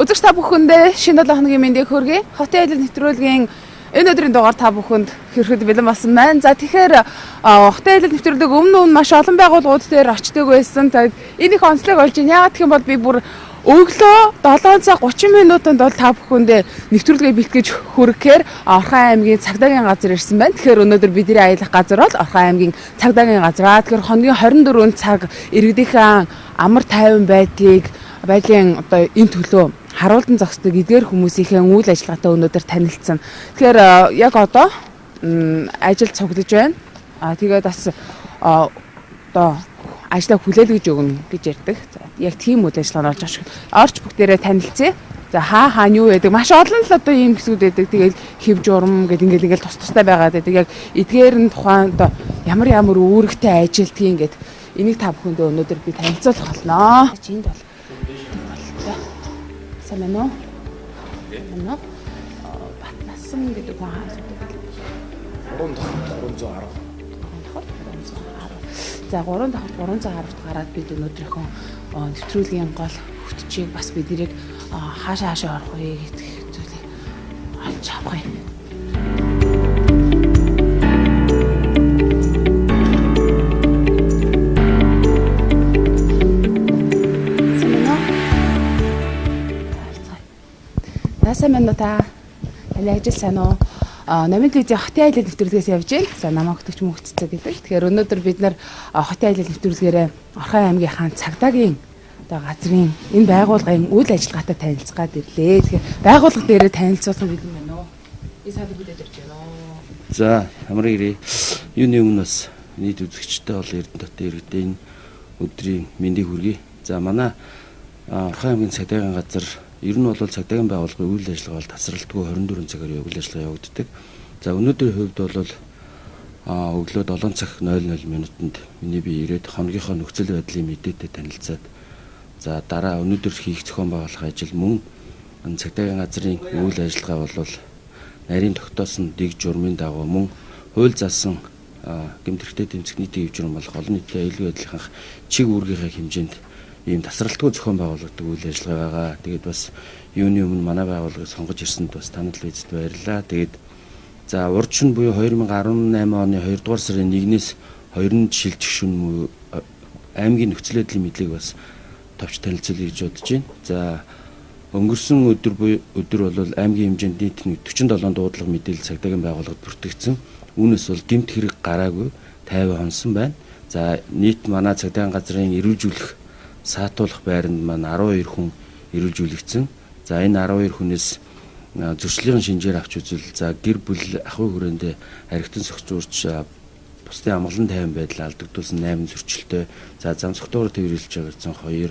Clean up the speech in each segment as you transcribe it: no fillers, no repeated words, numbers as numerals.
Үзэгч та бүхэндээ шинэ 7 хоногийн мэндийг хүргэе. Хотын аялал нэвтрүүлгийн энэ өдрийн дугаар та бүхэнд хэрэхэд бэлэн болсон байна. За тэгэхээр хотын аялал нэвтрүүлэг өмнө маш олон байгууллагууд дээр очдөг байсан. Энэ их онцлог олж байна. Яагаад гэх юм бол би бүр өглөө 7 цаг 30 минутанд бол та бүхэндээ нэвтрүүлгээ бэлтгэж хүргэхээр Орхон аймгийн цагдаагийн газар ирсэн байна. Тэгэхээр өнөөдөр бидний аялах газар бол Орхон аймгийн цагдаагийн газар. Тэгэхээр хоногийн 24 цаг иргэдийнхэн амар тайван байдлын одоо энэ төлөө харуулдан зогсдог эдгээр хүмүүсийн үйл ажиллагаатай өнөөдөр танилцсан. Тэгэхээр яг одоо ажил цуглаж байна. Тэгээд бас одоо ажлаа хүлээлгэж өгнө гэж ярьдаг. Яг тийм үйл ажиллагаа болж байгаа шүү. Орч бүгдээрээ танилцъя. За хаана юу байдаг? Маш олон л одоо ийм хэсгүүд байдаг. Тэгээд хэв журам гэдэг ингээл тус тустай байгаад байдаг. Яг эдгээр нь тухайн одоо ямар үүрэгтэй ажилтгийг ингээд энийг та бүхэндээ өнөөдөр би танилцуулах болно. Энд бол сайн байна уу? Манай Батнасан гэдэг хүн хаасдаг. 310. За 310-т гараад бид өнөөдрийнхөө нэвтрүүлгийн гол хөтчийг бас биднийг хаашаа орох вэ гэдэг зүйлийг олж авах юм. Сайн байна уу та? Таны ажил сайн уу? Номын телевизийн хотын аялал нэвтрүүлгээс явж байна. За намайг хөтөч мөхцөцөө гэдэг. Тэгэхээр өнөөдөр бид нар хотын аялал нэвтрүүлгээрээ Орхон аймгийнхаа цагдаагийн одоо газрын энэ байгууллагын үйл ажиллагаатай танилцах гад ирлээ. Тэгэхээр байгууллага дээрээ танилцуулах юм байна уу? Энэ саад бүдэж ирж байна уу? За ямар ирээ. Юуны өмнө бас нийт үзэгчтэй бол Эрдэнэтийн иргэдийн өдрийн мэндийг хүргэе. За манай Орхон аймгийн цагдаагийн газар ер нь бол цагдаагийн байгууллагын үйл ажиллагаа бол тасралтгүй 24 цагаар үйл ажиллагаа явагддаг. За өнөөдрийн хувьд бол өглөө 7 цаг 00 минутанд миний би ирээд хоногийнхоо нөхцөл байдлын мэдээтэй танилцаад за дараа өнөөдөр хийх зохион байгуулах ажил мөн цагдаагийн газрын үйл ажиллагаа бол нарийн тогтоосон дэг журмын дагуу мөн хууль заасан гэмт хэрэгтээ тэмцэх нийтийн хэв журам болох олон нийтийн аюулгүй байдлынхаа чиг үүргийнхээ хэмжээнд ийм тасралтгүй зохион байгуулагддаг үйл ажиллагаа байгаа. Тэгээд бас юуны өмнө манай байгууллагыг сонгож ирсэнд бас танил визэд баярлалаа. Тэгээд за урд шөнө буюу 2018 оны 2 дугаар сарын 1-ээс 20-нд шилжих шөнө аймгийн нөхцөл байдлын мэдлийг бас товч танилцуулъя гэж бодож байна. За өнгөрсөн өдөр бол аймгийн хэмжээнд нийт 47 дуудлага мэдээлэл цагдаагийн байгууллагад бүртгэгдсэн. Үүнээс бол гэмт хэрэг гараагүй 50 хонсон байна. За нийт манай цагдаагийн газрын эрүүлжүүлэх саатуулах байранд маань 12 хүн эрүүлжүүлэгдсэн. За энэ 12 хүнээс зөрчлийн шинжээр авч үзвэл за гэр бүл ахуй хүрээндээ харигтан сөхцөөрч бусдын амгалан тайван байдал алдагдуулсан 8 зөрчилтэй. За зам цогтоор төвөрлөж байгаарсан 2.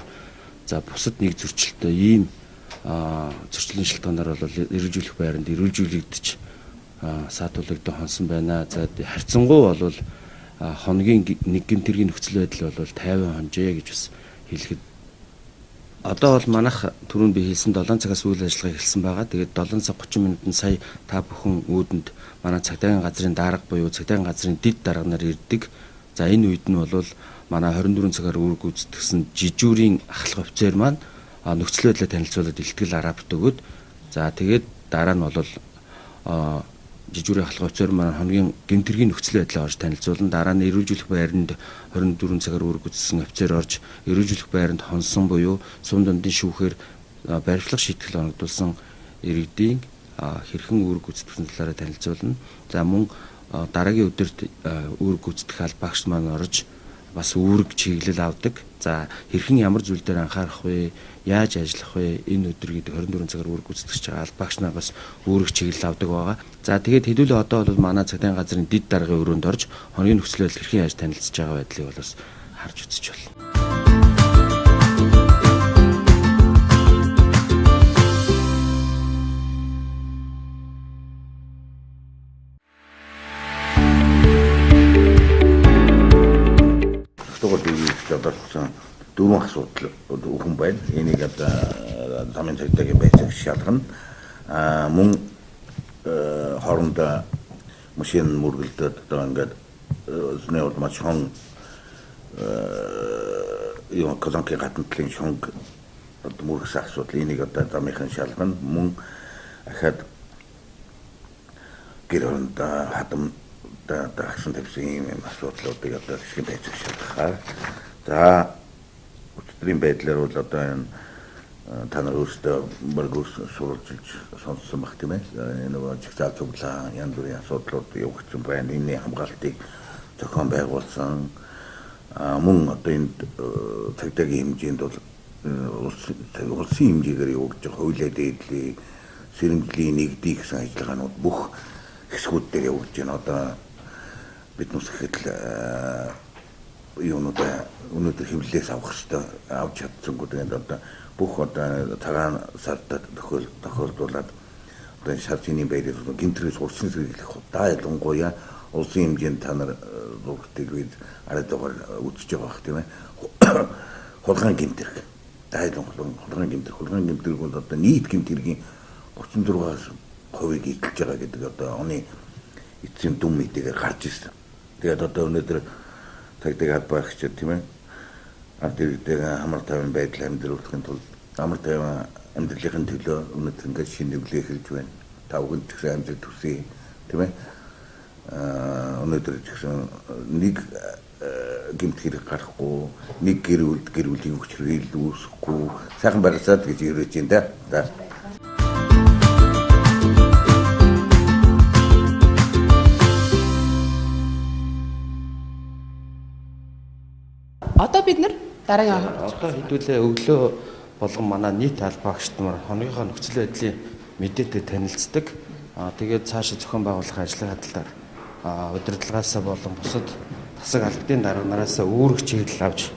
За бусад 1 зөрчилтэй ийм зөрчлийн шалтгаанаар бол эрүүлжүүлэх байранд эрүүлжүүлэгдэж саатуулагдсан хонсон байна. За харьцангуй бол хоногийн нэг гэмтэргийн нөхцөл байдал бол 50 хонжээ гэж бас хэлэхэд одоо бол манайх түрүүнд би хэлсэн 7 цагаас үйл ажиллагаа эхэлсэн байгаа. Тэгээд 7 цаг 30 минутанд сая та бүхэн үүдэнд манай цагдаагийн газрын дарга буюу цагдаагийн газрын дэд дарга нар ирдэг. За энэ үед нь бол манай 24 цагаар үүрэг гүйцэтгэсэн жижүүрийн ахлах офицер маань нөхцөл байдлаа танилцуулаад илтгэл арабт өгөөд за тэгээд дараа нь бол жижүүрийн ахлах офицер маань хоногийн гэмтэргийн нөхцөл байдлаа орж танилцуулна. Дараа нь эрүүлжүүлэх байранд 24 цагаар үүрэг гүйцэтгсэн офицер орж эрүүлжүүлэх байранд хонсон буюу сум дундын шүүхээр баримтлах шийтгэл оногдуулсан иргэдийн хэрхэн үүрэг гүйцэтгэсэн талаараа танилцуулна. За мөн дараагийн өдөрт үүрэг гүйцэтгэх аль багш маань орж бас үүрэг чиглэл авдаг. За хэрхэн ямар зүйл дээр анхаарах вэ? Яаж ажиллах вэ? Энэ өдөр гэдэг 24 цагаар үүрэг гүйцэтгэж байгаа аль багш нар бас үүрэг чиглэл авдаг байгаа. За тэгээд хэдүүлээ одоо бол манай цагдаагийн газрын дэд даргын өрөөнд орж хоногийн нөхцөл байдал хэрхэн яаж танилцж байгаа байдлыг бол бас харж үзэж байна. Дөрвөн асуудал хүн байна. Энийг одоо замын цагдаагийн байцааг шалгана. Мөн хоорондоо машин мөргөлдөд одоо ингээд зөний маш хон колонки гатантлын шонг мөргс асуудал энийг одоо замынхан шалгана мөн ахад гэрөнд хатам дагсан тавьсан юм асуудлуудыг одоо хэсэг байж шалгахаар за өчигдрийн байдлаар бол одоо энэ та нар өөрсдөө мөргөөс суралцж сонссон баг тийм ээ энэ нөгөө жигсаал цуглаа янз бүрийн асуудлууд явагдсан байна энэ хамгаалтыг зохион байгуулсан мөн одоо энэ цагдаагийн хэмжээнд бол улсын хэмжээгээр явагдаж байгаа хуулиа дээдлээ сэрэмжлийн нэгдийг гэсэн ажиллагаанууд бүх хэсгүүд дээр явагдаж байна одоо бид нүс гэхэд юунуудаа өнөөдөр хэвлэлээс авах хэрэгтэй авч чадсангүй тэгээд одоо бүх одоо цагаан сартад тохиолдуулаад одоо шар цэний байдлыг гинтрээс урьдчилан сэргийлэх удаа ялангуяа улсын хэмжээнд та нар бүгдийг бид арайдгаар үзэж байгаа бах тийм ээ хулгайн гинтрэг дайлан хулгайн гинтрэг бол одоо нийт гинтргийн 36% эзэлж байгаа гэдэг одоо оны эцсийн дүн мэдээгээр гарч ирсэн. Тэгээд одоо өнөөдөр цагдаа албаагч тийм ээ ард иргэдэг амар тайван байдал амьдруулахын тулд амар тайван амьдралын төлөө өнөөдөр ингээд шинэ нэвлэг хэлж байна. Тавганд ч гэсэн амжилт хүсье тийм ээ өнөөдөр ч гэсэн нэг гэмт хэрэг гарахгүй нэг гэр бүлийн хүч хэрэг үүсэхгүй сайхан барьцаад гэж ирэж байна да. Одоо бид нар дараагийн одоо хэдүүлээ өглөө болгон манай нийт албаагчид нар хоногийнхоо нөхцөл байдлын мэдээтэй танилцдаг. Тэгээд цаашаа зохион байгуулах ажлын хадгалаар удирдлагаасаа болон бусад тасаг албадын дарга нараасаа үүрэг чиглэл авч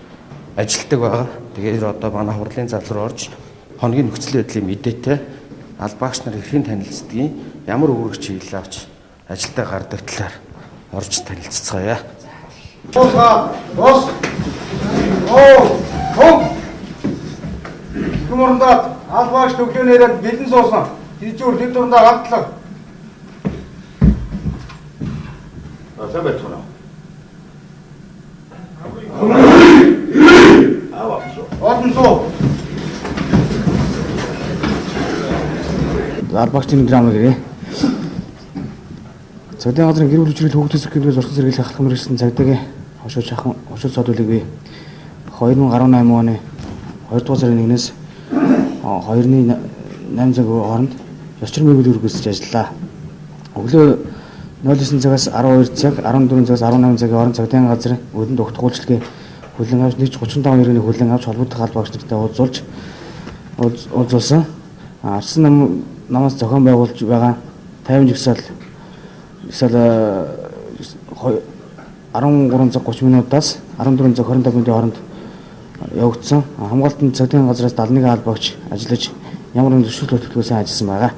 ажилтдаг байгаа. Тэгээд одоо манай хурлын зал руу орж хоногийн нөхцөл байдлын мэдээтэй албаагч нар хэрхэн танилцдгийг ямар үүрэг чиглэл авч ажилдаа гардаг талаар орж танилццгаая. Гүмөрөндөө албаагч төглөөнээр бэлэн суусан. Дижүүр дэд дундаа хамтлаг. сайн байцгаана. Одон суу. Албаагчдын драмаг гэрээ. Цагдаа газрын гэр бүл хүчрэл хөгжил зэрэглээс урсан зэрэглэх ахлах мэргэжсэн цагдаагийн хошууд содуулыг би 2018 оны 2 дугаар сарын 1-ээс 2-ны 8 цаг хооронд ёсчир мэрэгэл үргэлжлэж ажиллаа. Өглөө 09 цагаас 12 цаг, 14 цагаас 18 цагийн хооронд цагдаагийн газрын өдөнд өгтгүүлчлэгээ хүлээн авч 135 иргэний хүлээн авч холбогдох албаагч нартай уулзуулсан. Арсан намаас зохион байгуулж байгаа 50 жигсаал 13 цаг 30 минутаас 14 цаг 25 минутын хооронд явагдсан. Хамгаалтын цагдаагийн газраас 71 албаагч ажиллаж ямар нэгэн зөвшөөрөл хөтөлбөрөөс ажилласан байгаа.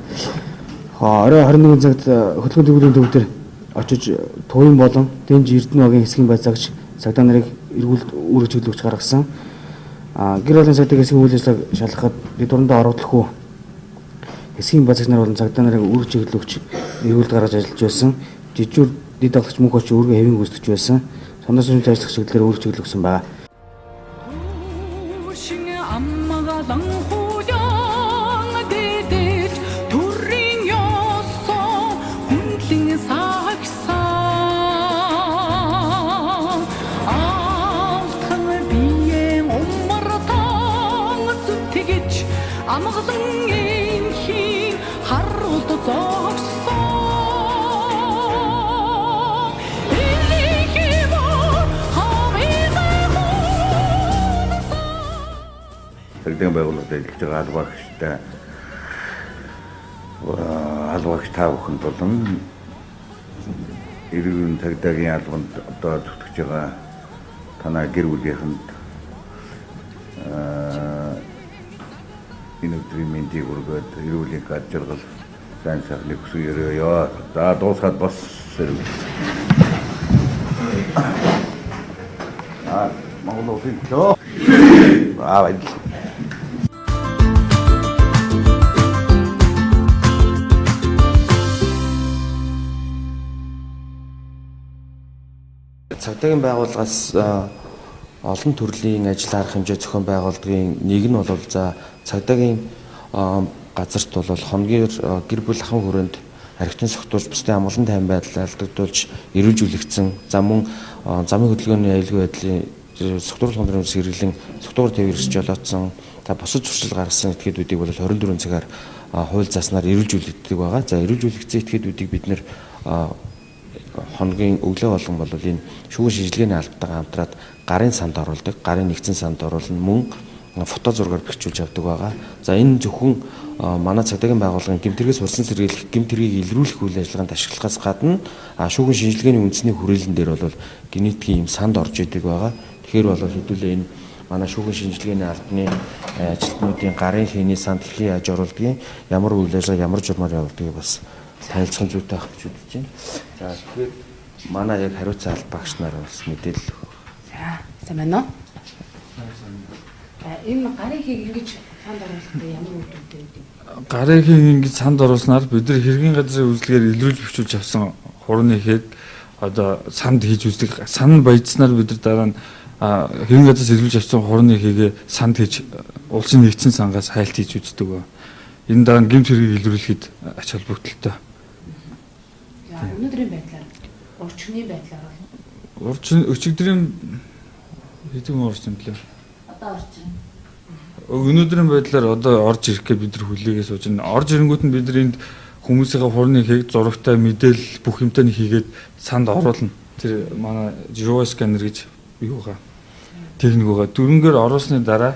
Орой 21 цагт хөтөлбөрийн төвийн төв дээр очиж төвийн болон дэнж Эрдэнэгийн хэсгийн байцаагч цагдаа нарыг эргүүлэлт үүрэг чиглүүлж гаргасан. Гэр бүлийн цагдаагийн хэсгийн үйл ажиллагааг шалгахад бид дурандаа орогдлохгүй хэсгийн байцаагч нар болон цагдаа нарыг үүрэг чиглүүлж эргүүлэлт гаргаж ажиллаж байсан. Жижүүр дид даглагч мөнх очиж үүргээ хэвэн гүйцэтгэж байсан. Сондос шинж ажиллах чиглэлээр үүрэг чиглүүлсэн байна. Цагдаагийн байгууллагад ажиллаж байгаа албаагч та бүхэнд болон иргэн цагдаагийн албанд одоо зүтгэж байгаа танай гэр бүлийнхэнд энэ өдрийн мэндийг хүргээд эрүүлийн гад жаргал сайн сайхныг хүсье. За дуусгаад бас сэрв. Монгол улсын тоо. Баярлалаа. Цагдаагийн байгууллагаас олон төрлийн ажил арга хэмжээ зохион байгуулалтын нэг нь бол за цагдаагийн газарт бол хоногийн гэр бүл ахын хүрээнд архитектурын согтуулж бусдын амгалан тайван байдлыг алдагдуулж эрүүлжүүлэгдсэн замун замын хөдөлгөөний аюулгүй байдлын согтууруулах хондрын сэргэлэн согтуур тээвэрч жолоодсон за бусад зуршил гаргасан этгээдүүдийг бол 24 цагаар хууль заснаар эрүүлжүүлэгддэг байгаа. За эрүүлжүүлэгдсэн этгээдүүдийг бид нэр хоногийн өглөө болгон бол энэ шүүгэн шинжилгээний албатайгаа хамтраад гарын санд оруулдаг. Гарын нэгдсэн санд оруулна мөн фото зургаар бэхжүүлж авдаг байгаа. За энэ зөвхөн манай цагдаагийн байгууллагын гэмтэргээс урьдчилан сэргийлэх гэмтэргийг илрүүлэх үйл ажиллагаанд ашиглахаас гадна шүүгэн шинжилгээний үндэсний хүрээлэн дээр бол генетикийн юм санд орж идэг байгаа. Тэгэхээр бол хэдүүлээ энэ манай шүүгэн шинжилгээний албаны ажилтнуудын гарын хийний санд хэрхэн яаж оруулдгийг, ямар үйл ажиллагаа ямар журмаар явуулдгийг бас танилцах зүйтэй авах гэж үзэж байна. За тэгэхээр манай яг хариуцсан алба багш нар бас мэдээлэл өгөх. За сайн байна уу? Энэ гарын хийг ингэж санд оруулахдаа ямар үр дүнтэй вэ? Гарын хийг ингэж санд оруулснаар бид нар хэргийн газрын үйлчлэгээр илрүүлж бэхжүүлж авсан хурны хийг одоо санд хийж үздэг. Сан баяжснаар бид нар дараа нь хэргийн газраас илрүүлж авсан хурны хийгээ санд хийж улсын нэгдсэн сангаас хайлт хийж үздэг ба. Энэ дараа нь гэмт хэргийг илрүүлэхэд ач холбогдолтой. За өнөөдрийн байдлаар урчны байдлаар өчигдрийн хэдэн орсон юм блэ? одоо орчин. Өнөөдрийн байдлаар одоо орж ирэх гэж бид нар хүлээгээ сууж байна. Орж ирэнгүүт нь бид нар энд хүмүүсийн хурны хийг зурагтай мэдээлэл бүх юмтай хийгээд санд оруулна. Тэр манай жоо сканер гэж юу байгаа. Техник байгаа. Дөрөнгөөр оруулсны дараа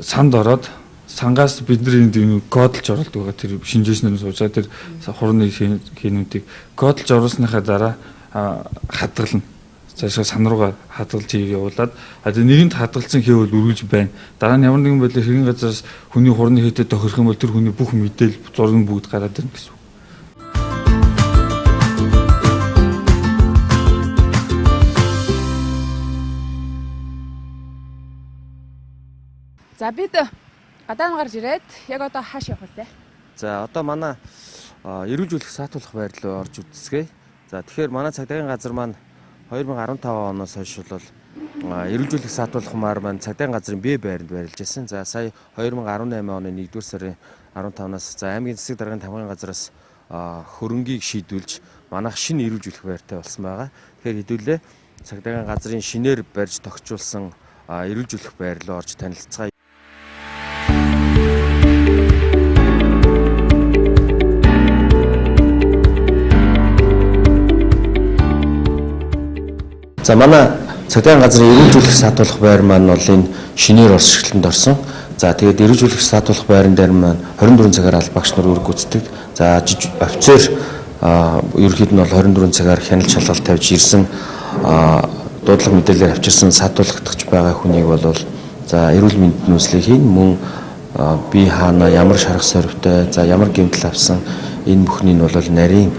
санд ороод сангаас бидний энд кодолж оруулдаг байгаа. Тэр шинжээснээр суужаа тэр хурны хийнүүдийг кодолж оруулсныхаа дараа хадгална. Цаашаа сан руугаа хадгалж явуулаад нэгэнд хадгалсан хий бол үргэлж байна. Дараа нь ямар нэгэн байдлаар хэргийн газраас хүний хурны хийтэй тохирох юм бол тэр хүний бүх мэдээлэл зураг нь бүгд гараад ирнэ гэсэн үг. За бид гадаа гарч ирээд яг одоо хааш явах вэ? За одоо манай эрүүлжүүлэх саатуулах байр руу орж үзсгээ. За тэгэхээр манай цагдаагийн газар маань 2015 оноос хойш бол эрүүлжүүлэх саатуулахмаар маань цагдаагийн газрын Б байранд байрлаж байсан. За сая 2018 оны 1-р сарын 15-наас за аймгийн засаг даргын тамгын газраас хөрөнгийг шийдүүлж манайх шинэ эрүүлжүүлэх байртай болсон байгаа. Тэгэхээр хэдүүлээ цагдаагийн газрын шинээр барьж тогтчулсан эрүүлжүүлэх байр руу орж танилцгаая. За манай цагдаагийн газрын эрүүлжүүлэх саатуулах байр маань бол энэ шинээр оршигдланд орсон. За тэгээд эрүүлжүүлэх саатуулах байран дээр маань 24 цагаар аль багш нар үүрэг гүйцэтгэдэг. За офицер ерөнхийд нь бол 24 цагаар хяналт шалгалт тавьж ирсэн дуудлага мэдээлэлээр авчирсан саатуулгадагч байгаа хүнийг бол за эрүүл мэндийн үндэслэл хийн мөн би хаана ямар шарах сорвтой за ямар гэмтэл авсан энэ бүхнийг бол нарийн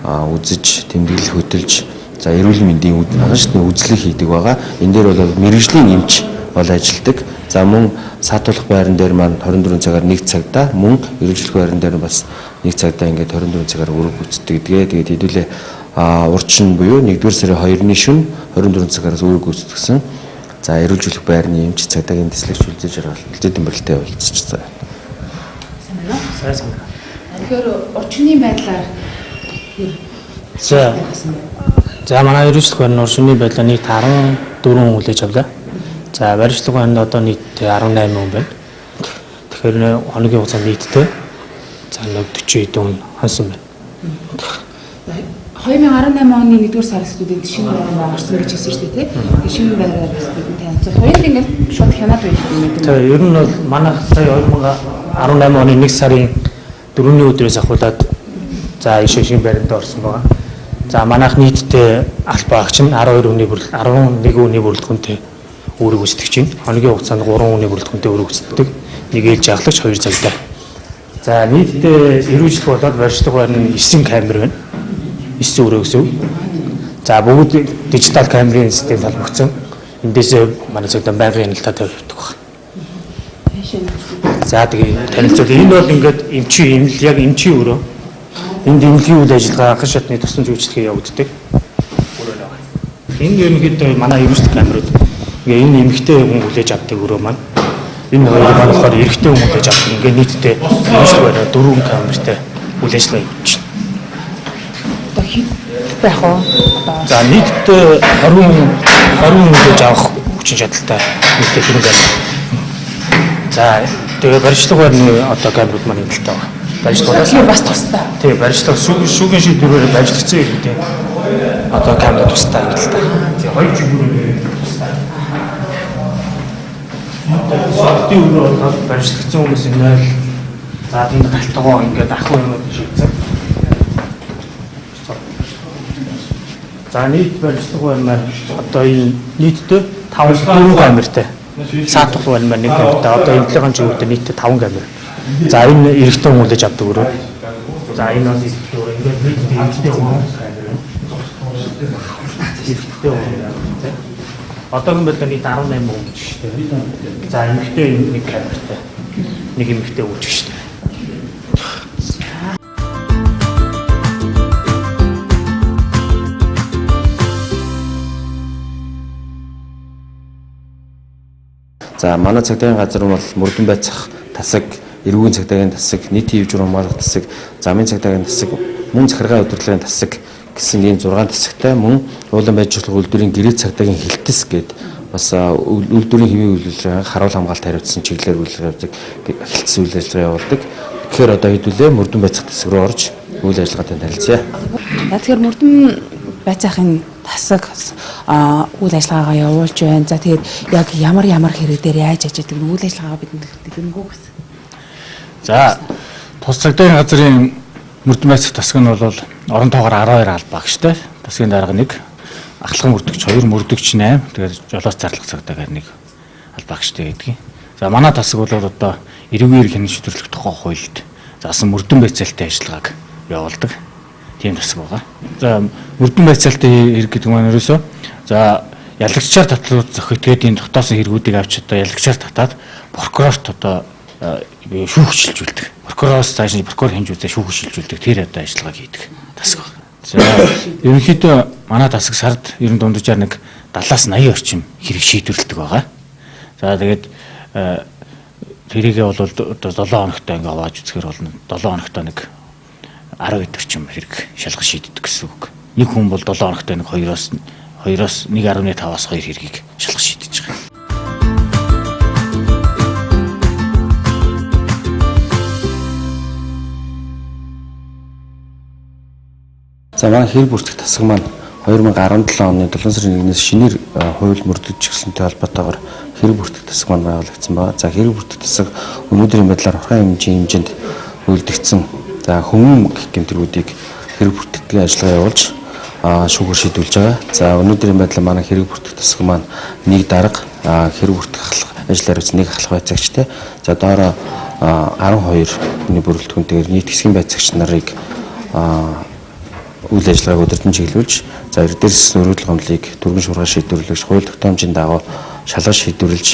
үзэж тэмдэглэл хөтөлж за эрүүл мэндийн агшны үзлэг хийдэг байгаа. Энэ дээр бол мэрэгжлийн эмч бол ажилдаг. За мөн саатуулах байран дээр маань 24 цагаар нэг цагдаа мөн эрүүлжүүлэх байран дээр бас нэг цагдаа ингээд 24 цагаар үүрэг гүйцэтгэдэг. Тэгээд хэдүүлээ урчин буюу 1-р сарын 2-ны шөнө 24 цагаараас үүрэг гүйцэтгсэн. За эрүүлжүүлэх байрны эмч цагдаагийн дэслэгч үлдээж жаргал үлдээд тэмдэглэлтэй болцсон. Сайн. Тэгэхээр урчны байдлаар За манай эрүүлжлэх байрны уршины байдлаа нийт 14 хүн хүлээж авлаа. За баримтлах байранд одоо нийт 18 хүн байна. Тэгэхээр хоногийн хугацаанд нийтдээ за 40 хэдэн хүн хонсон байна. 2018 оны 1-р сараас студент шинэ байранд орсон гэж хэлсэн шүү дээ, тийм. Шинэ байраар студент танилцсан. Хоёрын ингээд шууд хянаад байж байгаа юм. За ер нь бол манай сая 2018 оны 1 сарын 4-ний өдрөөс ахуулаад за шинэ байранд орсон байгаа. За манайх нийтдээ аль багч нь 12 хүний 11 хүний бүрэлдэхүүнтэй үүрэг гүйцэтгэж байна. Хоногийн хугацаанд 3 хүний бүрэлдэхүүнтэй үүрэг гүйцэтгэдэг. Нэг ээлж жаглагч 2 цагдаа. За нийтдээ эрүүлжлэх болоод баримтлах байрны 9 камер байна. 9 өрөө гэсэн. За бүгд дижитал камерын систем талбагцсан. Эндээсээ манай цагдаа байнгын хяналтаа тавьдаг байна. За тэгээ танилцуулъя. Энэ бол ингээд эмчийн яг эмчийн өрөө. Энд эмнэлгийн үйл ажиллагаа анхан шатны тусан зүйчилгээ явагддаг. Энэ ерөнхийдөө манай эрүүлжлэх камерууд Ингээ энэ эмэгтэй хүн хүлээж авдаг өрөө маань энэ хоёрыг болохоор эрэгтэй хүн хүлээж авдаг. Ингээ нийтдээ үйлчлэгээрээ 4 камертай үйл ажиллагаа явуулж байна. Одоо хэд байх вэ? Одоо За нийтдээ 20 хүлээж авах хүчин чадалтай нийтдээ 4 камер. За тэгээ баримтлага байрны одоо камерууд маань хэмжилтэй байна. Баримтлагаас бас тустай. Тэгээ баримтлага шүүгийн шийдвэрээр баримтлагдсан иргэдийн одоо камер тустай хэмжилтэй. Тэгээ хоёр чиглэлээр тустай. Салтын өрөө бол баримтлагдсан хүмүүс энэ 0. За тэнд галтгоо ингээд ах юмуд шийдсэн. За нийт баримтлага байна одоо энэ нийтдээ 5 камертай. Саатах байна 1 камертай. Одоо эмнэлгийн чиглэлд нийтдээ 5 камер. За энэ эрэгтэй хүн хүлээж авдаг өрөө. За энэ бас эрэгтэй өрөө ингээд нийтдээ эрэгтэй хүн камер. Эрэгтэй хүн. Одоогийн байдлаар нийт 18 хүн гэж шүү дээ. За эмэгтэй 1 камертай. 1 эмэгтэй үүж шүү дээ. За манай цагдаагийн газар бол мөрдөн байцах тасаг, эрүүгийн цагдаагийн тасаг, нийтийн хэв журам хамгаалах тасаг, замын цагдаагийн тасаг, мөн захиргааны удирдлагын тасаг гэсэн ийм 6 тасагтай мөн уулан байжуулах үйлдвэрийн гэрээ цагдаагийн хилтэс гээд бас үйлдвэрийн хэвийн үйл ажиллагааг харуул хамгаалалт хариуцсан чиглэлээр үйл ажиллагаа явуулдаг, хилтэс үйл ажиллагаа явуулдаг. Тэгэхээр одоо хэдүүлээ мөрдөн байцах тасаг руу орж үйл ажиллагаатай танилцъя. Тэгэхээр мөрдөн байцаахын тасаг үйл ажиллагаагаа явуулж байна. За тэгээд яг ямар хэрэг дээр яаж ажилладаг нь үйл ажиллагаагаа бидэнд хэлэнгүү гэсэн. За тус цагдаагийн газрын мөрдөн байцах тасаг нь бол орон тоогоор 12 албаа гэжтэй. Тасгийн дарга 1, ахлах мөрдөгч 2, мөрдөгч 8, тэгээд жолоос зарлах цагдаагаар 1 албаа гэжтэй гэдгийг. За манай тасаг бол одоо эрүүгийн эрх хянах шийдвэрлэх тухай хуульд заасан мөрдөн байцаалтай ажиллагааг явуулдаг. Тийм тасаг байгаа. За мөрдөн байцаалтай хэрэг гэдэг маань ерөөсөө за ялагчаар татлууд зохиотгээд энэ дотоосон хэрэгүүдийг авч одоо ялагчаар татаад прокурорт одоо шүүх шилжүүлдэг. Прокуророос цааш прокурор хэмжүүлдэг шүүх шилжүүлдэг. Тэр одоо ажиллагааг хийдэг тасаг байна. За ерөнхийдөө манай тасаг сард ер нь дунджаар нэг 70-80 орчим хэрэг шийдвэрлэдэг байгаа. За тэгээд тэрийгээ бол одоо 7 хоногтой ингээ аваад үзэхээр болно. 7 хоногтой нэг 10 орчим хэрэг шалгаж шийддэг гэсэн үг. Нэг хүн бол 7 хоногтой нэг 2-оос 1.5-аас 2 хэргийг шалгаж шийдэж байгаа. За манай хэрэг бүртгэх тасаг маань 2017 оны 7 сарын 1-ээс шинээр хууль мөрдөжчихсөнтэй холбоотойгоор хэрэг бүртгэх тасаг маань байгуулагдсан байна. За хэрэг бүртгэх тасаг өнөөдрийн байдлаар хорхон хэмжээнд үйлдэгдсэн за хүмүүн гэмтрүүдийг хэрэг бүртгэдэг ажиллагаа явуулж шүүгээр шийдүүлж байгаа. За өнөөдрийн байдлаар манай хэрэг бүртгэх тасаг маань 1 дарга хэрэг бүртгэх ажлаар үзсэн 1 ахлах байцаагчтай. За доороо 12 хүний бүрэлдэхүүнтэйгээр нийт хэсгийн байцаагч нарыг үйл ажиллагааг удирдан чиглүүлж за эрдэнэс нөрөөдөл гомдлыг дөрвөн шуургаар шийдвэрлэж хууль тогтоомжийн дагуу шалгаж шийдвэрлэж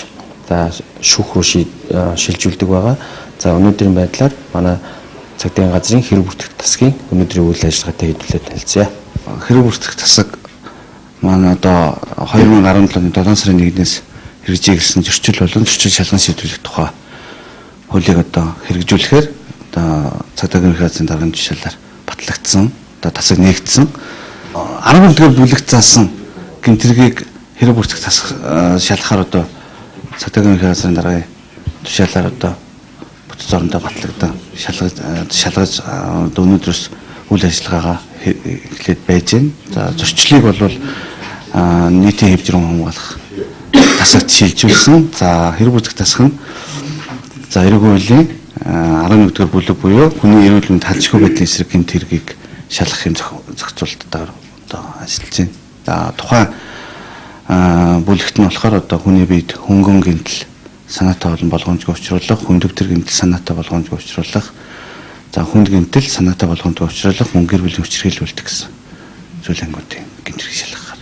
за шүүх рүү шилжүүлдэг байгаа. За өнөөдрийн байдлаар манай цагдаагийн газрын хэрэг бүртгэх тасгийн өнөөдрийн үйл ажиллагаатай хэдүүлээд танилцъя. Хэрэг бүртгэх тасаг манай одоо 2017 оны 7 сарын 1-ээс хэрэгжүүлсэн зөрчил болон зөрчил шалган шийдвэрлэх тухай хуулийг одоо хэрэгжүүлэхээр одоо цагдаагийн газрын дарганы жишээлээр батлагдсан. Одоо тасаг нээгдсэн 11-р бүлэгт заасан гэмтрийг хэрэг бүртгэх тасаг шалгахаар одоо цагдаагийн газрын дарганы тушаалаар одоо бүтц орондоо батлагдсан шалгаж өнөөдрөөс үйл ажиллагаагаа эхлээд байж байна. За зөрчлийг бол нийтийн хэв журам хамгаалах тасагт шилжүүлсэн. За хэрэг бүртгэх тасаг нь за эрүүгийн хуулийн 11-р бүлэг буюу хүний эрүүл мэнд халдшгүй байдлын эсрэг гэмт хэргийг шалгах юм зохицуулалтаар одоо ажиллаж байна. За тухайн бүлэгт нь болохоор одоо хүний биед хөнгөн гэмтэл санаатай болон болгоомжгүй учруулах, хүн төвтөр гэмтэл санаатай болгоомжгүй учруулах, за хүнд гэмтэл санаатай болгоомжгүй учруулах, мөн гэр бүлийн хүчирхийлүүлдэг гэсэн зүйл ангуудын гэмтрийг шалгахаар.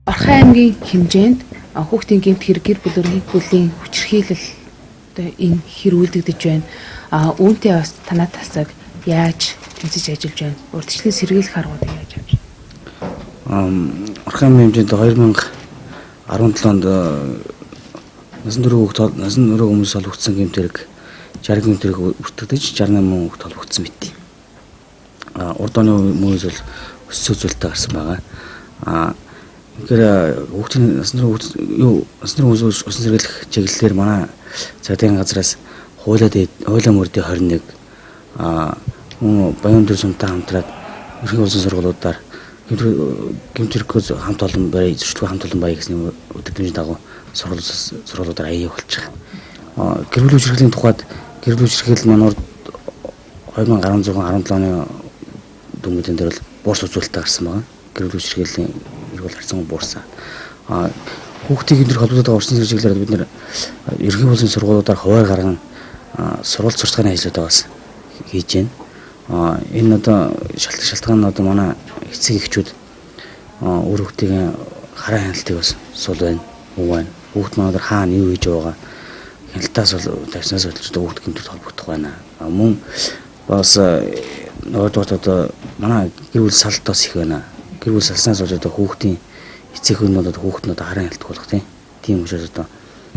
Орхон аймгийн хэмжээнд хүүхдийн гэмт хэрэг гэр бүлийн хүчирхийлэл одоо энэ хэр үйлдэгдэж байна. Үүнтэй бас танаа тасаг яаж тэнцэж ажиллаж байна? Урьдчилан сэргийлэх аргуудыг яаж авч байна? Орхон хэмжээнд 2017 онд насан турш хүмүүс олгогдсон гэмтэрэг 60 гэмтэрэг бүртгэж 68 хүүхэд олгогдсон мэт. Урд оны хүмүүс бол өссөн зүйлтэй гарсан байгаа. Тэгэхээр хүүхдийн насан турш хүмүүс усан сэргийлэх чиглэлээр манай цагдаагийн газраас хуулиа мөрдийн 21 баян төр сумтай хамтраад ерхий улсын сургуулиудаар гэмтэрхүүз хамт олон бай зөвшөлтгүй хамт олон бай гэсэн үдирдэмжийн дагуу сургуулиудаар аяа болж байгаа. Гэр бүлийн хүчирхлийн тухайд гэр бүлийн хүчирхэл манай 2016-17 оны дүнмүүдэн дээр бол буурс үзүүлэлттэй гарсан байгаа. Гэр бүлийн хүчирхлийн эрүүл харьцангуй буурсан. Хүүхдийн гэмтэр холбогдоод орчин зэрэглэлээр бид нэр ерхий улсын сургуулиудаар хуваар гарган сургууль сурталчилгааны ажлуудаа бас хийж байна. Энэ одоо шалтгаан нь одоо манай эцэг эхчүүд өөр хүүхдийн хараа хяналтыг бас сул байна, муу байна. Хүүхд манайдар хаана юу хийж байгаа хяналтаас бол тавьснаас болж хүүхд гэмтэрт холбогдох байна. Мөн бас одоо манай гэр бүл салтаас их байна. Гэр бүл салснаас болж одоо хүүхдийн эцэг хүн бол одоо хүүхд нь одоо хараа хяналт болох тийм учраас одоо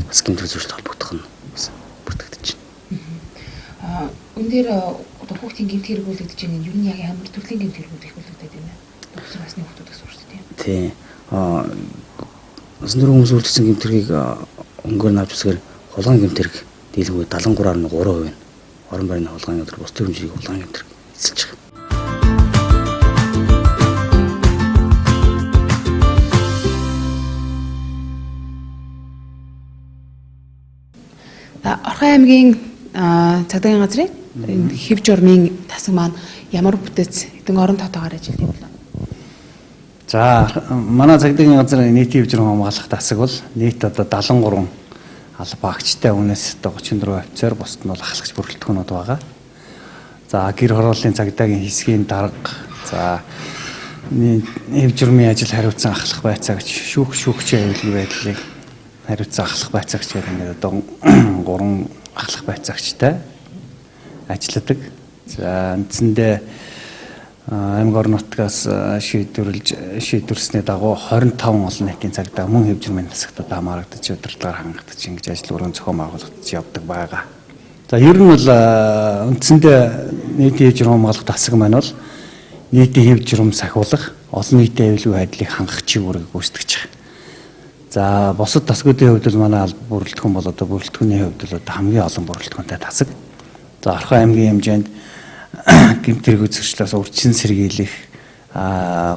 бас гэмтэр зөвшөлт холбогдох нь бас бүртгэгдэж байна. Үн дээр одоо хүүхдийн гэмт хэрэгүүлэгдэж байгаа нь юу нэг ямар төрлийн гэмт хэрэгүүд их болгодог юм бэ? Докторч насны хүүхдүүдээс сурч тийм. Тий. Насан турш хүмүүс үлдсэн гэмт хэргийг өнгөөр навч усгаар хулгайн гэмт хэрэг дийлэнгүй 73.3% байна. Орон байрны хулгайн өдөр бус төрөмжийг хулгайн гэмт хэрэг эзэлж байгаа. Орхон аймгийн цагдаагийн газрын хэв журмын тасаг маань ямар бүтээц хэдэн орон тоотойгоор ажилладаг юм бэ? За манай цагдаагийн газрын нийт хэв журм хамгаалах тасаг бол нийт одоо 73 алба багчтай үнээс одоо 34 офицер бусд нь бол ахлагч бүрэлдэхүүнүүд байгаа. За гэр хорооллын цагдаагийн хэсгийн дарга, за хэв журмын ажил хариуцсан ахлах байцаагч, шүүгчийн аюулгүй байдлыг хариуцсан ахлах байцаагч гэдэг ингээд одоо 3 ахлах байцаагчтай ажилладаг. За үндсэндээ аймаг орон нутгаас шийдвэрлэсний дагуу 25 олон нийтийн цагдаа мөн хэв журмын тасагтад хамаарагдаж удирдлагаар хангагдаж ингэж ажил өргөн зохион байгуулагдаж явдаг байгаа. За ер нь бол үндсэндээ нийтийн хэв журм хамгаалах тасаг маань бол нийтийн хэв журм сахиулах, олон нийтийн аюулгүй байдлыг хангах чиглэлийг гүйцэтгэж байгаа. За бусад тасгуудын хувьд бол манай алба бүрэлдэхүүн бол одоо бүрэлдэхүүний хувьд бол одоо хамгийн олон бүрэлдэхүүнтэй тасаг. За Орхон аймгийн хэмжээнд гэмт хэрэг үзэгчлээс урьдчилан сэргийлэх,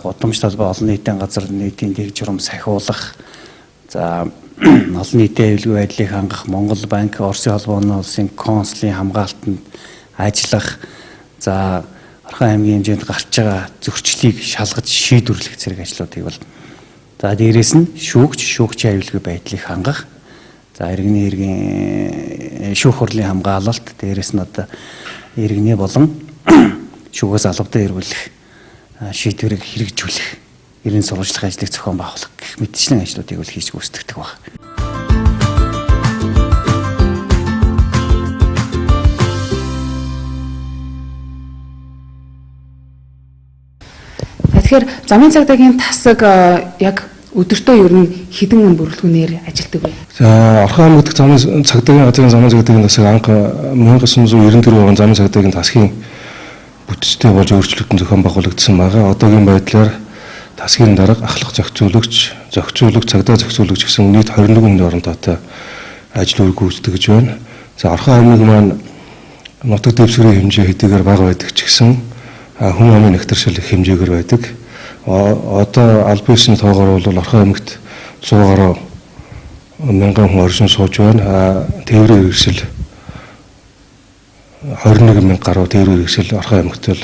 гудамж талбай олон нийтийн газар нийтийн дэг журам сахиулах, за олон нийтийн аюулгүй байдлыг хангах, Монгол банк, Оросын холбооны улсын консулын хамгаалтанд ажиллах, за Орхон аймгийн хэмжээнд гарч байгаа зөрчлийг шалгаж шийдвэрлэх зэрэг ажлуудыг бол за дээрээс нь шүүгчийн аюулгүй байдлыг хангах, за иргэний хэргийн шүүх хурлын хамгаалалт, дээрээс нь одоо иргэний болон шүүгээс албатай эргүүлэх шийдвэрийг хэрэгжүүлэх, иргэн сурвалжлах ажлыг зохион байгуулах гэх мэтчлэн ажлуудыг бол хийж гүйцэтгэдэг байна. Тэгэхээр замын цагдаагийн тасаг яг өдөртөө ер нь хэдэн хүн бүрэлдэхүүнээр ажилладаг вэ? За Орхон аймаг дахь замын цагдаагийн газрын замын цагдаагийн тасаг анх 1994 он замын цагдаагийн тасгийн бүтцтэй болж өөрчлөлтөнд зохион байгуулагдсан байгаа. Одоогийн байдлаар тасгийн дарга, ахлах зохицуулагч, цагдаа зохицуулагч гэсэн нийт 21 хүний орон тоотой ажил үр гүйцэтгэж байна. За Орхон аймаг маань нутаг дэвсгэрийн хэмжээ хэдийгээр бага байдаг ч гэсэн хүн амын нэгтэршил их хэмжээгээр байдаг. Одоо аль биесний тоогоор бол Орхон аймагт 100 гаруй мянган хүн оршин сууж байна. Тээврийн хэрэгсэл 21 мянга гаруй тээврийн хэрэгсэл Орхон аймагт бол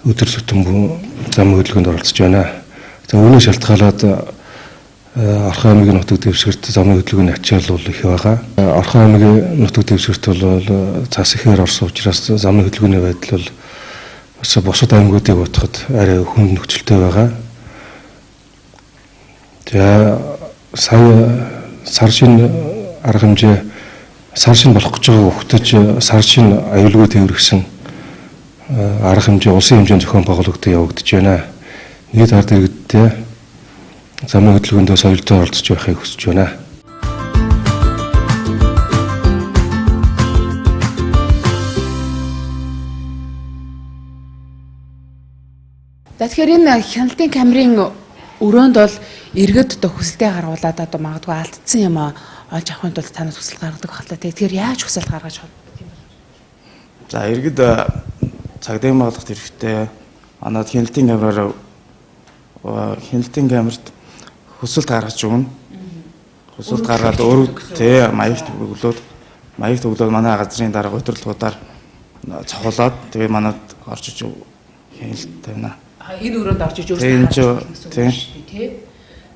өдөр тутам зам хөдөлгөөнд оролцож байна. За үүний шалтгаалаад Орхон аймгийн нутаг дэвсгэрт замын хөдөлгөөний ачаал бол их байгаа. Орхон аймгийн нутаг дэвсгэрт бол цас ихээр орсон учраас замын хөдөлгөөний байдал бол бусад аймагуудыг бодоход арай хүнд нөхцөлтэй байгаа. За сая сар шин арга хэмжээ сар шин болох гэж байгаа хүүхдэд сар шин аюулгүй тээвэргсэн арга хэмжээ улсын хэмжээнд зохион байгуулагдаж явагдаж байна. Нийт ард иргэдтэй замын хөдөлгөөндөө соёлтой оролцож байхыг хүсэж байна. За тэгэхээр энэ хяналтын камерын өрөөнд бол иргэд одоо хүсэлтээ гаргуулад одоо магадгүй алдсан юм олж авахын тулд танаас хүсэлт гаргадаг хальтаа. Тэгэхээр яаж хүсэлт гаргаж чаддаг юм бэ? За иргэд цагдаагийн байгууллагт ирэхдээ манад хяналтын камерт хүсэлт гаргаж өгнө. Хүсэлт гаргаад өөрөө маягт өглөөд манай газрын дарга удирдлагуудаар цохолоод тэгээ манад орж иж хяналт тавина. Энэ өрөөнд орж иж өөрсдөө тий.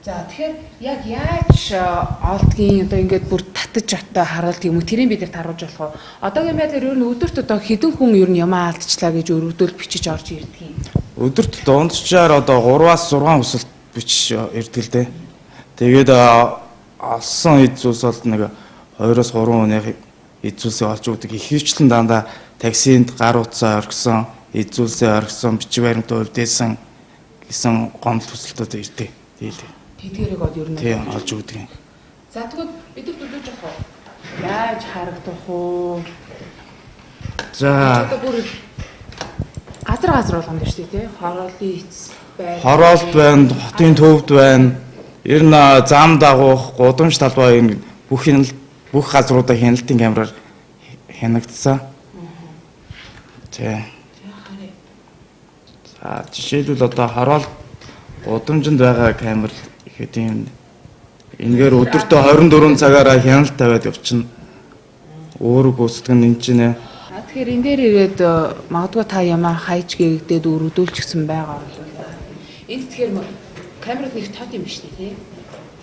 За тэгэхээр яг яаж олдгийн одоо ингээд бүр татаж одоо харуулт юм уу? Тэрийг бид нар таруулж болох уу? Одоогийн байдлаар ер нь өдөрт одоо хэдэн хүн ер нь ямаа алдчихлаа гэж өргөдөл бичиж орж ирдэг юм. Өдөрт дундчаар одоо 3-аас 6 хүсэлт бичиж ирдэг л дээ. Тэгээд олсон эд зүйлс бол нэг 2-оос 3 хүнийх эд зүйлсээ олж өгдөг. Ихэвчлэн дандаа таксинд гар утсаа оргисон, эд зүйлсээ оргисон, бичиг баримтаа өвдөөсөн гэсэн гомдол хүсэлтүүд ирдэг. Тэдгэрийг бол ер нь олж өгдөг юм. За тэгвэл бид нар төлөвлөж явах уу? Яаж харагдах уу? За одоо бүр газар болгоно шүү дээ тий. Хороолын эц байна. Хороолт байна, хотын төвд байна. Ер нь зам дагуух, гудамж талбай энэ бүх газруудаа хяналтын камераар хянагдсан. Тий. За жишээлбэл одоо хороолт гудамжинд байгаа камер ихэд юм энэгээр өдөртөө 24 цагаараа хяналт тавиад явчихна. Өөрөө гүйцэтгэх нь энэ чинь. Тэгэхээр энэ дээр ирээд магадгүй та ямаа хайж гэгдээд өргөдүүлчихсэн байгаа бол энд тэгэхээр камерад нэг тот юм биш тий.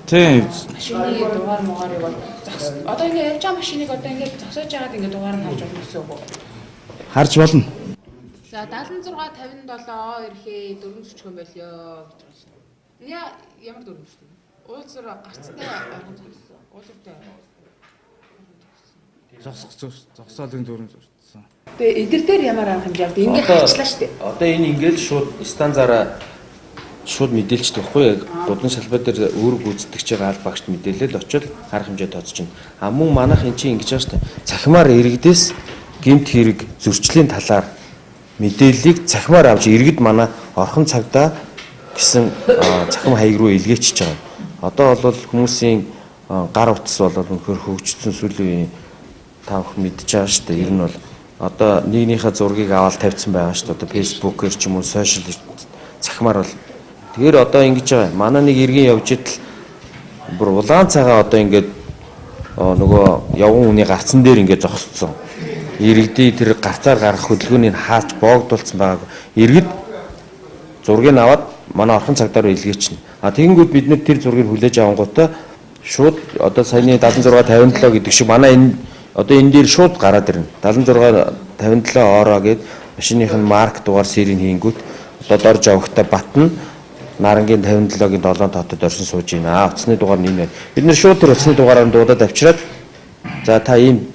Тийм. Машины дугаар муугарыг бол одоо ингэ явж байгаа машиныг одоо ингэ зогсоож байгаад ингэ дугаар нь харж болно гэсэн үг үү? Харж болно. За 76 57 ирэхээ дөрөв зүчгэн болёо гэж байна. Энэ ямар дөрөв зүчгэн? Уулзар гарцтай арган зогссон. Уулзартай. Зогсоолын дөрөв зүчгэн. Тэгээ эдгээр дээр ямар арга хэмжээ авдаг? Ингээ харчлаа шүү дээ. Одоо энэ ингээд шууд станцаараа шууд мэдээлчдэг байхгүй яг гудамж салбар дээр үүрэг гүйцэтгэж байгаа аль багшд мэдээлэл очил арга хэмжээ тооцож байна. А мөн манайх эн чинь ингэж байгаа шүү дээ. Цахимаар иргэдээс гэмт хэрэг зөрчлийн талаар мэдээллийг цахимаар авч иргэд манай орхон цагдаа гэсэн цахим хаяг руу илгээчихэж байгаа. Одоо бол хүмүүсийн гар утас бол өнөхөр хөгжсөн сүүлийн үеийн та бүхэн мэдж байгаа шүү дээ. Ер нь бол одоо нэгнийхээ зургийг аваад тавьсан байгаа шүү дээ. Одоо фэйсбүүкээр ч юм уу сошиал цахимаар бол тэгэхээр одоо ингэж байгаа. Манай нэг иргэн явж идэл бүр улаан цагаа одоо ингээд нөгөө явган хүний гарцсан дээр ингээд зогсцсон. Иргэдий тэр гарцаар гарах хөдөлгөөнийг хааж боогдуулсан байгааг иргэд зургийг аваад манай орхон цагдаар илгээчихнэ. А тэгэнгүүт бид нэр тэр зургийг хүлээж авангуудаа шууд одоо саяны 76 57 гэдэг шиг манай энэ одоо энэ дээр шууд гараад ирнэ. 76 57 ороо гээд машиных нь марк дугаар серийг хийнгүүт одоо дорж авахтаа батна Нарангийн 57-гийн 7 тоотод орсон сууж байна. Утасны дугаар нь энэ байна. Бид нэр шууд тэр утасны дугаараар дуудаад авчираад за та ийм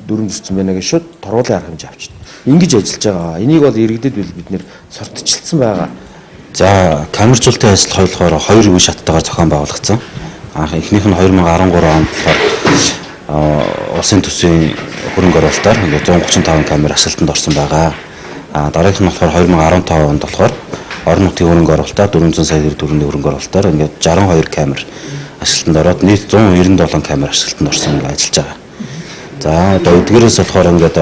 дөрөв зүрцэн байна гэж шууд торгуулын арга хэмжээ авчирна. Ингэж ажиллаж байгаа. Энийг бол иргэдэд бид нэр сурталчилсан байгаа. За камержуулалтын ажил болохоор 2 үе шаттайгаар зохион байгуулагдсан. Эхнийх нь 2013 онд болохоор улсын төсвийн хөрөнгө оруулалтаар 135 камер ашиглалтанд орсон байгаа. Дараагийнх нь болохоор 2015 онд болохоор орон нутгийн хөрөнгө оруулалтаар 400 сая төгрөгийн хөрөнгө оруулалтаар ингээд 62 камер ашиглалтанд ороод нийт 197 камер ашиглалтанд орсон гэж ажиллаж байгаа. За одоо эдгээрээс болохоор ингээд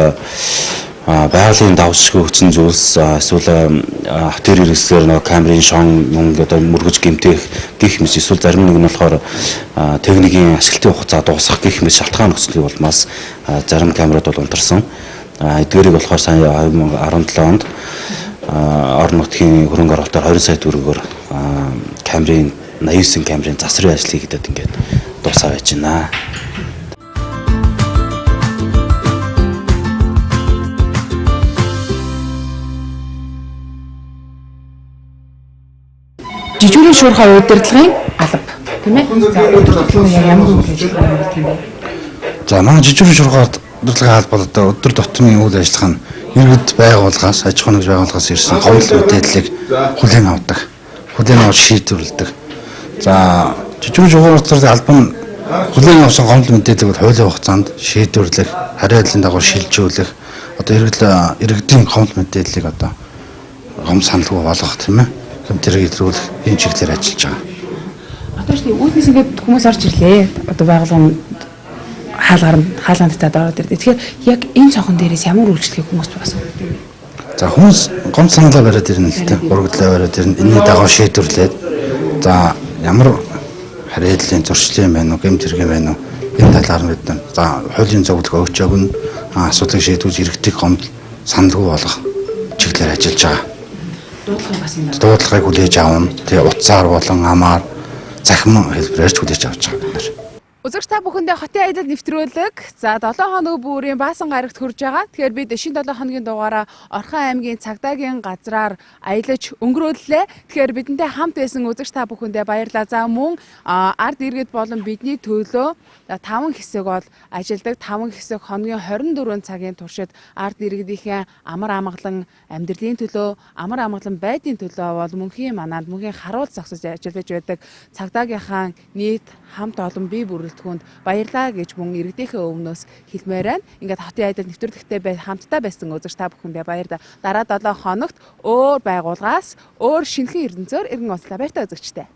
байгалийн давшгүй хүчин зүйлс эсвэл хотер хэрэгслэр нэг камерын шон ингээд мөргөж гэмтэх гэх мэт эсвэл зарим нэг нь болохоор техникийн ашиглалтын хугацаа дуусгах гэх мэт шалтгаан нөхцөлийг болмаас зарим камерууд бол унтарсан. Эдгээрийг болохоор сая 2017 онд орон нутгийн хөрөнгө оруулалтаар 20 сая төгрөгөөр камерын 89 камерын засрын ажлыг хийгээд ингээд дуусаа байж байна. Жижигүүрийн шуурхай удирдлагын алба тийм ээ. За удирдлага яг ямар үйл ажиллагаа юм бэ? За манай жижиг шургуулгад удирдлагын албад одоо өдөр тутмын үйл ажиллагаа нь иргэд байгууллагаас аж ахуйн нэгж байгууллагаас ирсэн гомдол мэдээллийг хүлээн авдаг. Хүлээн авч шийдвэрлэдэг. За жижиг шургуулгын албан нь хүлээн авсан гомдол мэдээллийг хуулийн хугацаанд шийдвэрлэх, хариу хайдлын дагуу шилжүүлэх, одоо иргэдийн гомдол мэдээллийг одоо гом саналгүй болгох тийм ээ. Компьютерийг илрүүлэх энэ чиглэлээр ажиллаж байгаа. Одоо ч тийм үүднээс ингээд хүмүүс орж ирлээ. Одоо байгууллагын хаалганд татаад ороод ирдэ. Тэгэхээр яг энэ цонхон дээрээс ямар үйлчлэгийг хүмүүс бас өгдөг юм. За хүмүүс гомд саналаа бариад ирнэ л дээ. Урагдлаа бариад ирнэ. Энэний дагуу шийдвэрлээд за ямар хариу хайдлын зөрчил юм байна уу, гэмт хэрэг юм байна уу? Энэ талаар нь бид за хуулийн зөвлөгөө өгч өгнө. Асуудлыг шийдвүүлж иргэдийг гомд саналгүй болгох чиглэлээр ажиллаж байгаа. Дуудлагыг хүлээж авна. Тэгээ утсаар болон амаар захим хэлбэрээр ч хүлээж авч байгаа бид нар. Үзэгч та бүхэндээ хотын аялал нэвтрүүлэг за 7 хоног бүрийн баасан гарагт хүрж байгаа. Тэгэхээр бид шинэ 7 хоногийн дугаараа Орхон аймгийн Цагдаагийн газраар аялаж өнгөрүүллээ. Тэгэхээр бидэнтэй хамт байсан үзэгч та бүхэндээ баярлалаа. За мөн ард иргэд болон бидний төлөө 5 хэсэг бол ажилдаг. 5 хэсэг хоногийн 24 цагийн туршид ард иргэдийнхээ амар амгалан амьдралын төлөө, амар амгалан байдлын төлөө бол мөнхийн манад мөнхийн харуул зогсож ажиллаж байдаг. Цагдаагийнхаа нийт хамт олон бие бүрэлдэхүүнд баярлаа гэж мөн иргэдийнхээ өвнөөс хэлмээр байна. Ингээд хотын аялал нэвтрүүлэгтээ хамтдаа байсан үзэгч та бүхэндээ баярлалаа. Дараа 7 хоногт өөр байгууллагаас өөр шинэхэн эрдэнцөөр иргэн уулзлаа. Баяртай үзэгчтэй.